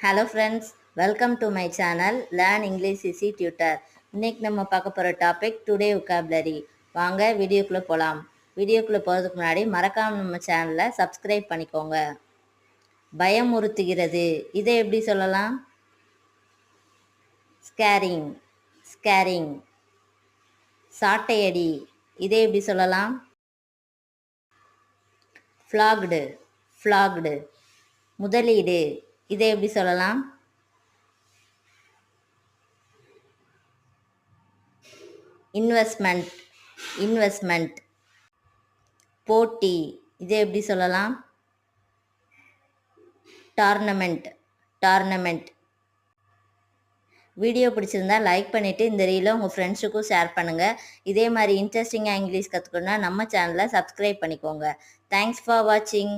Hello friends, welcome to my channel learn English easy tutor. இன்னைக்கு நம்ம பார்க்க போகிற டாபிக் டுடே vocabulary. வாங்க வீடியோக்குள்ளே போகலாம். வீடியோக்குள்ளே போகிறதுக்கு முன்னாடி மறக்காம நம்ம சேனலை சப்ஸ்கிரைப் பண்ணிக்கோங்க. பயமுறுத்துகிறது, இதை எப்படி சொல்லலாம்? Scarring, scarring. சாட்டையடி, இதை எப்படி சொல்லலாம்? Flagged, flagged. முதலீடு, இதை எப்படி சொல்லலாம்? Investment, investment. போட்டி, இதை எப்படி சொல்லலாம்? டார்னமெண்ட், டார்னமெண்ட். வீடியோ பிடிச்சிருந்தா லைக் பண்ணிவிட்டு இந்த ரீலை உங்கள் ஃப்ரெண்ட்ஸுக்கும் ஷேர் பண்ணுங்கள். இதே மாதிரி இன்ட்ரெஸ்டிங்காக இங்கிலீஷ் கற்றுக்கணுன்னா நம்ம சேனலை சப்ஸ்கிரைப் பண்ணிக்கோங்க. தேங்க்ஸ் ஃபார் வாட்சிங்.